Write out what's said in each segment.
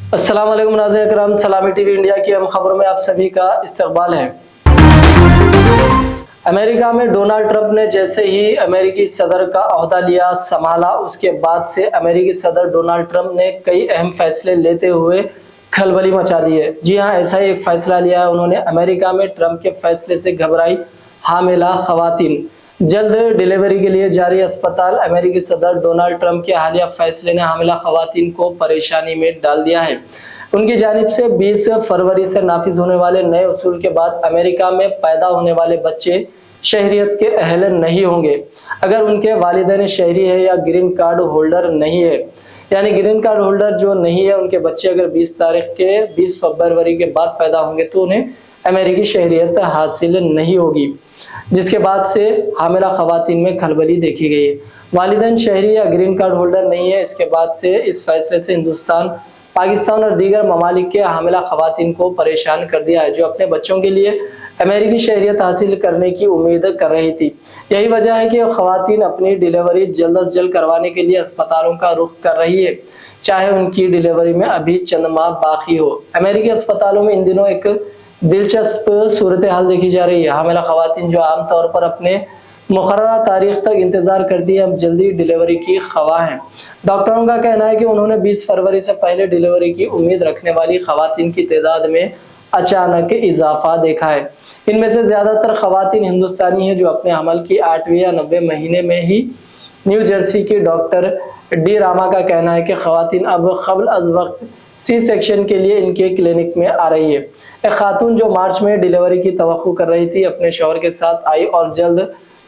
अस्सलाम वालेकुम नाज़रीन अकराम, सलामी टीवी इंडिया की हम खबरों में आप सभी का इस्तकबाल है। अमेरिका में डोनाल्ड ट्रंप ने जैसे ही अमेरिकी सदर का ओहदा लिया संभाला, उसके बाद से अमेरिकी सदर डोनाल्ड ट्रंप ने कई अहम फैसले लेते हुए खलबली मचा दी है। जी हां, ऐसा ही एक फैसला लिया है उन्होंने। अमेरिका में ट्रंप के फैसले से घबराई हामिला खवातीन, जल्द डिलीवरी के लिए जारी अस्पताल। अमेरिकी सदर डोनाल्ड ट्रंप के हालिया फैसले ने हामिला खवातीन को परेशानी में डाल दिया है। उनकी जानिब से 20 फरवरी से नाफिज होने वाले नए उसूल के बाद अमेरिका में पैदा होने वाले बच्चे शहरियत के अहल नहीं होंगे अगर उनके वालिदैन शहरी है या ग्रीन कार्ड होल्डर नहीं है। यानी ग्रीन कार्ड होल्डर जो नहीं है, उनके बच्चे अगर 20 फरवरी के बाद पैदा होंगे तो उन्हें अमेरिकी शहरियत हासिल नहीं होगी, जिसके बाद से हामिला खवातीन में खलबली देखी गई है। वालिदैन शहरी या ग्रीन कार्ड होल्डर नहीं है, इसके बाद से इस फैसले से हिंदुस्तान, पाकिस्तान और दीगर ममालिक के हामिला खवातीन को परेशान कर दिया है, जो अपने बच्चों के लिए अमेरिकी शहरियत हासिल करने की उम्मीद कर रही थी। यही वजह है कि खवातीन अपनी डिलीवरी जल्द से जल्द करवाने के लिए अस्पतालों का रुख कर रही है, चाहे उनकी डिलीवरी में अभी चंद माह बाकी हो। अमेरिकी अस्पतालों में इन दिनों एक दिलचस्प सूरत हाल देखी जा रही है। हामिला खवातीन जो आमतौर पर अपने मुकर्ररा तारीख तक इंतजार करती है, अब जल्दी डिलीवरी की खवा है। डॉक्टरों का कहना है कि उन्होंने 20 फरवरी से पहले डिलीवरी की उम्मीद रखने वाली खवातीन की तादाद में अचानक इजाफा देखा है। इनमें से ज्यादातर खवातीन हिंदुस्तानी है, जो अपने हमल की 8वें या 90 महीने में ही। न्यू जर्सी की डॉक्टर डी रामा का कहना है कि खवातीन अब क़ब्ल अज़ वक्त सी सेक्शन के लिए इनके क्लिनिक में आ रही है। एक खातून जो मार्च में डिलीवरी की तवक्को कर रही थी, अपने शौहर के साथ आई और जल्द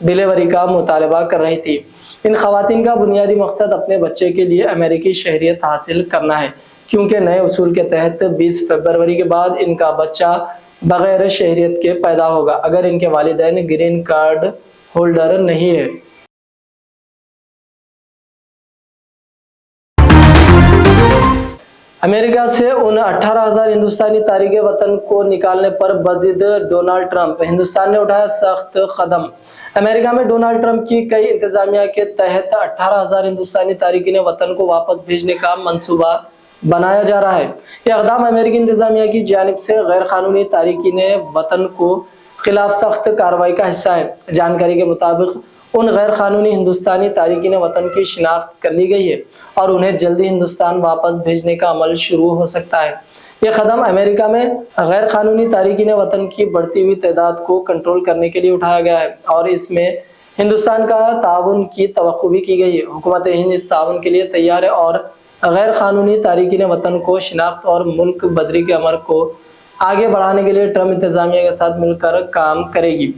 डिलीवरी का मुतालबा कर रही थी। इन खवातीन का बुनियादी मकसद अपने बच्चे के लिए अमेरिकी शहरियत हासिल करना है, क्योंकि नए उसूल के तहत 20 फरवरी के बाद इनका बच्चा बगैर शहरियत के पैदा होगा अगर इनके वालिदैन ग्रीन कार्ड होल्डर नहीं है। अमेरिका से उन 18,000 हिंदुस्तानी तारिके वतन को निकालने पर बजिद डोनाल्ड ट्रंप, हिंदुस्तान ने उठाया सख्त कदम। अमेरिका में डोनाल्ड ट्रंप की कई इंतजामिया के तहत 18,000 हिंदुस्तानी तारिकीन वतन को वापस भेजने का मंसूबा बनाया जा रहा है। यह इक़दाम अमेरिकी इंतजामिया की जानिब से गैर कानूनी तारिकीन वतन को खिलाफ सख्त कार्रवाई का हिस्सा है। जानकारी के मुताबिक उन गैर कानूनी हिंदुस्तानी तारिकीन वतन की शिनाख्त कर ली गई है और उन्हें जल्दी हिंदुस्तान वापस भेजने का अमल शुरू हो सकता है। यह कदम अमेरिका में गैर कानूनी तारिकीन वतन की बढ़ती हुई तादाद को कंट्रोल करने के लिए उठाया गया है और इसमें हिंदुस्तान का ताउन की तवक्को भी की गई है। हुकूमत हिंद इस ताउन के लिए तैयार है और गैर कानूनी तारिकीन वतन को शिनाख्त और मुल्क बदरी के अमल को आगे बढ़ाने के लिए ट्रंप इंतजामिया के साथ मिलकर काम करेगी।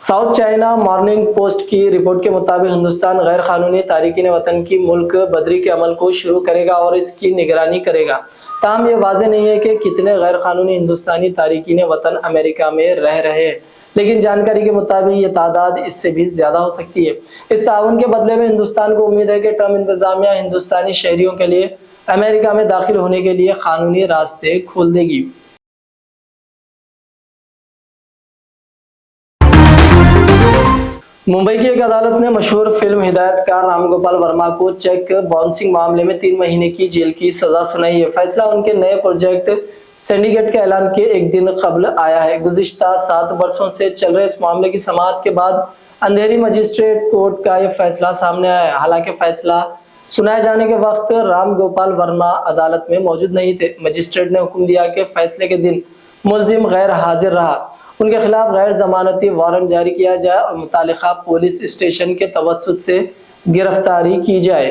साउथ चाइना मॉर्निंग पोस्ट की रिपोर्ट के मुताबिक हिंदुस्तान गैर कानूनी तारिकीन वतन की मुल्क बदरी के अमल को शुरू करेगा और इसकी निगरानी करेगा। ताहम ये वाज़ेह नहीं है कि कितने गैर कानूनी हिंदुस्तानी तारिकीन वतन अमेरिका में रह रहे हैं, लेकिन जानकारी के मुताबिक ये तादाद इससे भी ज्यादा हो सकती है। इस ताउन के बदले में हिंदुस्तान को उम्मीद है कि ट्रंप इंतजामिया हिंदुस्तानी शहरियों के लिए अमेरिका में दाखिल होने के लिए कानूनी रास्ते खोल देगी। मुंबई की एक अदालत ने मशहूर फिल्म हिदायतकार राम गोपाल वर्मा को चेक बाउंसिंग मामले में 3 महीने की जेल की सजा सुनाई है। फैसला उनके नए प्रोजेक्ट सिंडिकेट के ऐलान के एक दिन कबल आया है। गुज़िश्ता 7 वर्षों से चल रहे इस मामले की समाअत के बाद अंधेरी मजिस्ट्रेट कोर्ट का यह फैसला सामने आया है। हालांकि फैसला सुनाए जाने के वक्त राम गोपाल वर्मा अदालत में मौजूद नहीं थे। मजिस्ट्रेट ने हुक्म दिया कि फैसले के दिन मुल्जिम गैर हाजिर रहा, उनके खिलाफ गैर जमानती वारंट जारी किया जाए और मुतालिका पुलिस स्टेशन के तवस्सुत से गिरफ्तारी की जाए।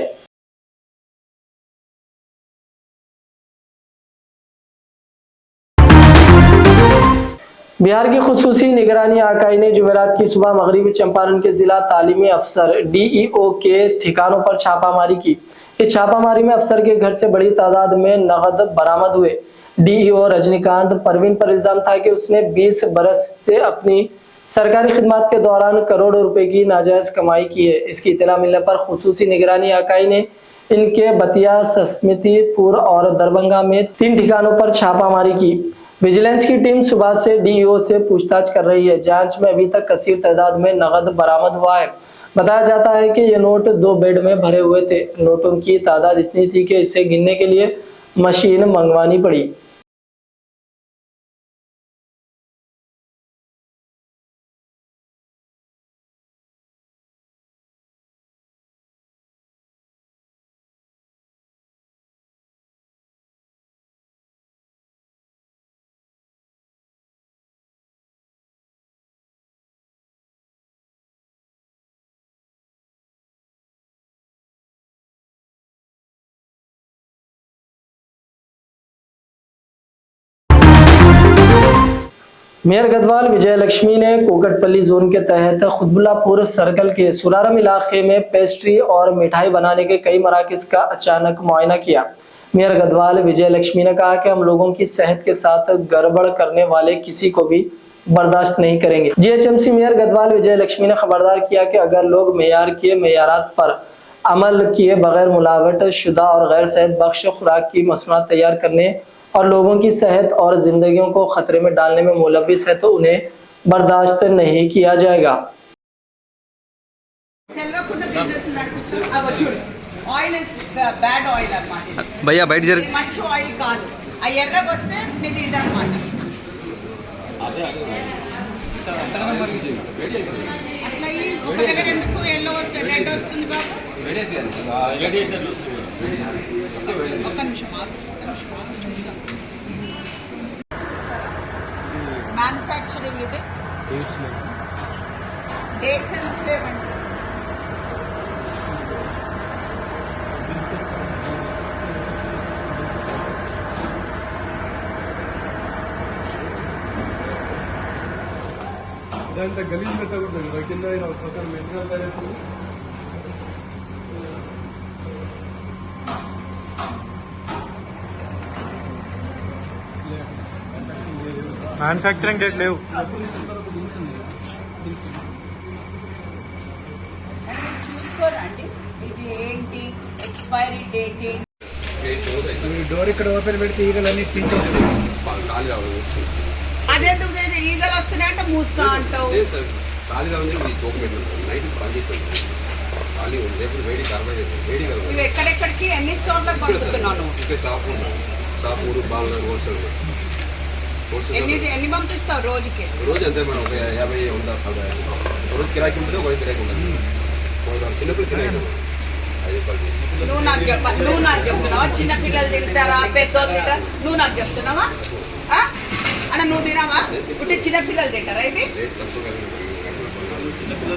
बिहार की खुसूसी निगरानी आकाई ने जुमेरात की सुबह मगरबी चंपारण के जिला तालीमी अफसर DEO के ठिकानों पर छापामारी की। इस छापामारी में अफसर के घर से बड़ी तादाद में नकद बरामद हुए। DEO रजनीकांत परवीन पर इल्जाम था कि उसने 20 बरस से अपनी सरकारी खिदमत के दौरान करोड़ों रुपए की नाजायज कमाई की है। इसकी इत्तला मिलने पर खुसूसी निगरानी आकाई ने इनके बतिया, सस्मितीपुर और दरभंगा में 3 ठिकानों पर छापामारी की। विजिलेंस की टीम सुबह से DEO से पूछताछ कर रही है। जांच में अभी तक कसीर तादाद में नकद बरामद हुआ है। बताया जाता है कि ये नोट 2 बेड में भरे हुए थे। नोटों की तादाद इतनी थी कि इसे गिनने के लिए मशीन मंगवानी पड़ी। मेयर गढ़वाल विजय लक्ष्मी ने कोकटपल्ली जोन के तहत खुतबुल्लापुर सर्कल के सुरारम इलाके में पेस्ट्री और मिठाई बनाने के कई मराकज का अचानक मुआयना किया। मेयर गढ़वाल विजय लक्ष्मी ने कहा कि हम लोगों की सेहत के साथ गड़बड़ करने वाले किसी को भी बर्दाश्त नहीं करेंगे। जीएचएमसी मेयर गढ़वाल विजय लक्ष्मी ने खबरदार किया कि अगर लोग मेयार के मेयारात पर अमल किए बगैर मिलावट शुदा और गैर सेहत बख्श खुराक की मसनूआत तैयार करने और लोगों की सेहत और जिंदगियों को खतरे में डालने में मुलविस है तो उन्हें बर्दाश्त नहीं किया जाएगा। भैया बैठ जर మ్యానుఫ్యాక్చరింగ్ ఇది డేట్స్ ఎందుకు లేవండి? ఇదంతా గలీజ్ పెట్టకూడదు కదా, కింద ఒక మెటీరియల్ తయారు మ్యానుఫ్యాక్చరింగ్ డేట్ లేవు. చూసుకోరండి ఇది ఏంటి ఎక్స్పైరీ డేట్ ఏంటి. డోర్ ఇక్కడ ఓపెన్ పెడితే ఈగలన్నీ పిండి వస్తాయి. అదెందుకు ఈగలు వస్తున్నాయంటే మూస్తా అంటావు. నువ్వు ఎక్కడెక్కడికి ఎన్ని స్టోర్లకు పంపుతున్నాను? ఎన్ని పంపిస్తావు రోజుకి? రోజు అంతే మేడం, ఒక 50 రోజు కిరాకి ఉంటుంది, ఒక కిరాకి ఉంటుంది. చిన్నపిల్లలు తినేది నువ్వు నాకు చెప్తున్నావా? చిన్నపిల్లలు తింటారా పెద్దోళ్ళు తింటారా? నువ్వు నాకు చెప్తున్నావా? అన్న నువ్వు తినావా? ఇప్పుడు చిన్నపిల్లలు తింటారా? ఇది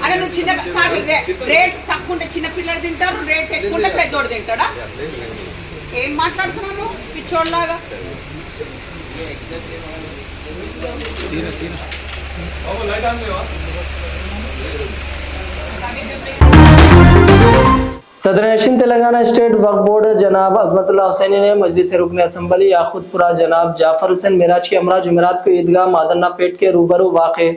అంటే నువ్వు చిన్న రేట్ తక్కువ ఉంటే చిన్నపిల్లలు తింటారు, రేట్ ఎక్కువ ఉంటే పెద్దోడు తింటాడా? ఏం మాట్లాడుతున్నావు నువ్వు పిచ్చోళ్ళలాగా? सदर नशीन तेलंगाना स्टेट वक्फ बोर्ड जनाब अजमतुल्लाह हुसैनी ने मजलिस रुकन असम्बली याखुदपुरा जनाब जाफर हुसैन मेराज की अमरा जुमेरात को ईदगाह मादन्ना पेट के रूबरू वाक़े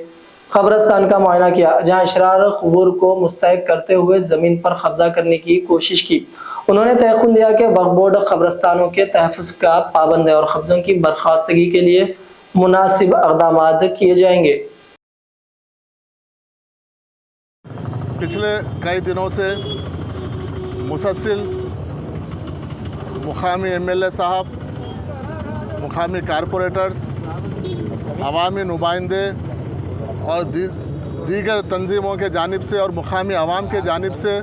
कब्रस्तान का मुआयना किया, जहां अशरार क़ुबूर को मुस्तहक करते हुए जमीन पर कब्जा करने की कोशिश की। उन्होंने तयक़ुन दिया कि वक्फ बोर्ड कब्रस्तानों के तहफ़्फ़ुज़ का पाबंद है और कब्ज़ों की बर्खास्तगी के लिए मुनासिब इक़दामात किए जाएंगे। पिछले कई दिनों से मुसलसल मुकामी एमएलए साहब, मुकामी कारपोरेटर्स, अवामी नुमाइंदे और दीगर तंजीमों के जानिब से और मुकामी अवाम के जानिब से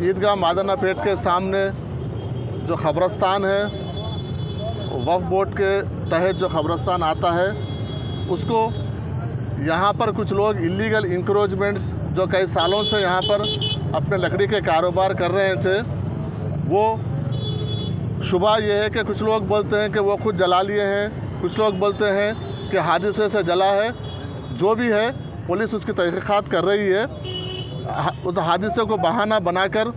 ईदगाह मादन्ना पेट के सामने जो ख़बरस्तान है, वक्फ बोर्ड के तहत जो ख़बरस्तान आता है, उसको यहाँ पर कुछ लोग इलीगल इंक्रोचमेंट्स जो कई सालों से यहाँ पर अपने लकड़ी के कारोबार कर रहे थे, वो शुबा ये है कि कुछ लोग बोलते हैं कि वो खुद जला लिए हैं, कुछ लोग बोलते हैं कि हादसे से जला है। जो भी है पुलिस उसकी तहक़ीक़ात कर रही है। उस हादसे को बहाना बनाकर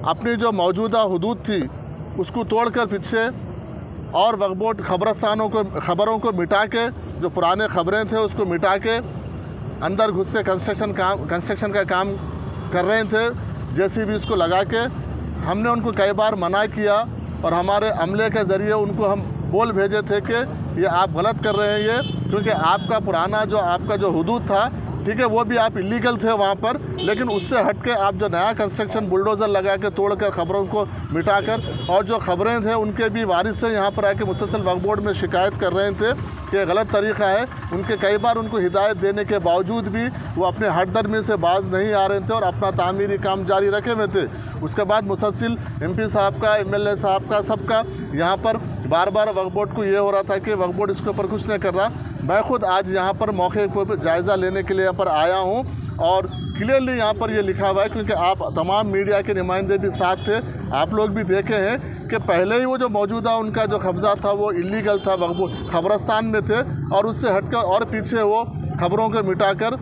अपनी जो मौजूदा हुदूद थी उसको तोड़कर पीछे और वक्फ बोर्ड खबरों को मिटा के, जो पुराने खबरें थे उसको मिटा के अंदर घुस के कंस्ट्रक्शन का काम कर रहे थे। जेसीबी इसको लगा के हमने उनको कई बार मना किया और हमारे अमले के ज़रिए उनको हम बोल भेजे थे कि ये आप गलत कर रहे हैं, ये क्योंकि आपका पुराना जो आपका जो हुदूद था ठीक है, वो भी आप इलीगल थे वहाँ पर, लेकिन उससे हट के आप जो नया कंस्ट्रक्शन बुलडोज़र लगा के तोड़कर खबरों को मिटाकर, और जो खबरें थे उनके भी वारिस से यहाँ पर आके मुसलसल वक्फ बोर्ड में शिकायत कर रहे थे कि गलत तरीक़ा है। उनके कई बार उनको हिदायत देने के बावजूद भी वो अपने हटदर्मी से बाज नहीं आ रहे थे और अपना तामीरी काम जारी रखे हुए थे। उसके बाद मुसलसिल MP साहब का, MLA साहब का, सबका यहाँ पर बार बार वक्फ बोर्ड को ये हो रहा था कि वक्फ बोर्ड इसके ऊपर कुछ नहीं कर रहा। मैं खुद आज यहाँ पर मौके पर जायज़ा लेने के लिए यहाँ पर आया हूँ और क्लियरली यहाँ पर ये लिखा हुआ है, क्योंकि आप तमाम मीडिया के नुमाइंदे भी साथ थे, आप लोग भी देखे हैं कि पहले ही वो जो मौजूदा उनका जो कब्ज़ा था वो इलीगल था, खबरस्तान में थे और उससे हटकर और पीछे वो खबरों को मिटाकर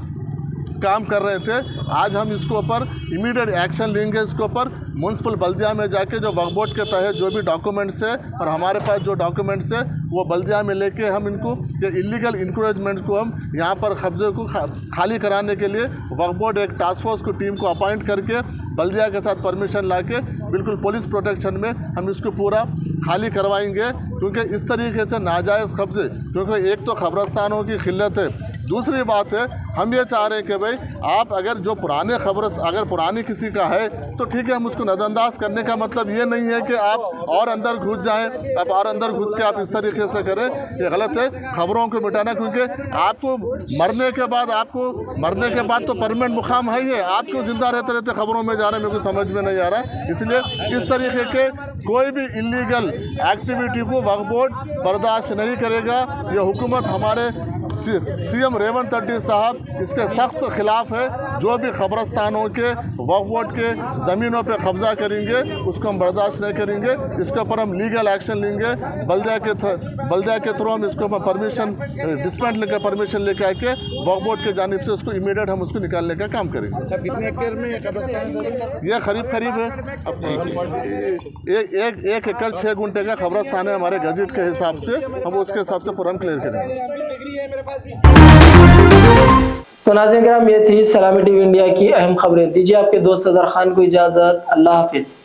काम कर रहे थे। आज हम इसके ऊपर इमीडिएट एक्शन लेंगे। इसके ऊपर म्यूनसिपल बल्दिया में जाके जो वक्फ बोर्ड के तहत जो भी डॉक्यूमेंट्स है और हमारे पास जो डॉक्यूमेंट्स है वो बल्दिया में लेके हम इनको ये इलीगल इंक्रोचमेंट को हम यहाँ पर कब्जे को खाली कराने के लिए वक्फ बोर्ड एक टास्क फोर्स को टीम को अपॉइंट करके बल्दिया के साथ परमिशन लाके बिल्कुल पुलिस प्रोटेक्शन में हम इसको पूरा खाली करवाएंगे, क्योंकि इस तरीके से नाजायज़ कब्जे, क्योंकि एक तो खबरस्तानों की खिल्लत है, दूसरी बात है हम ये चाह रहे हैं कि भाई आप अगर जो पुराने अगर पुरानी किसी का है तो ठीक है, हम उसको नज़रअंदाज करने का मतलब ये नहीं है कि आप और अंदर घुस जाएं, आप और अंदर घुस के आप इस तरीके से करें, ये गलत है। खबरों को मिटाना, क्योंकि आपको मरने के बाद तो परमानेंट मुकाम है ही है, आप क्यों जिंदा रहते रहते खबरों में जा रहे हैं, मेरे को समझ में नहीं आ रहा। इसलिए इस तरीके के कोई भी इलीगल एक्टिविटी को वक्फ बोर्ड बर्दाश्त नहीं करेगा। ये हुकूमत हमारे CM रेवंत रेड्डी साहब इसके सख्त खिलाफ है। जो भी खबरस्तानों के वक्फ बोर्ड के ज़मीनों पे कब्ज़ा करेंगे उसको हम बर्दाश्त नहीं करेंगे। इसके ऊपर हम लीगल एक्शन लेंगे। बल्दिया के थ्रू हम इसको परमिशन डिस्पेंड लेकर परमिशन लेके आके वक्फ बोर्ड के जानिब से उसको इमीडिएट हम उसको निकालने का काम करेंगे। कितने एकड़ में यह करीब है 1 एकड़ 6 गुंठे का खबरस्तान है हमारे गजट के हिसाब से, हम उसके हिसाब से पूरा क्लियर करेंगे। तो नाज़रीन किराम, ये थी सलामी टीवी इंडिया की अहम खबरें। दीजिए आपके दोस्त सदर खान को इजाज़त। अल्लाह हाफिज़।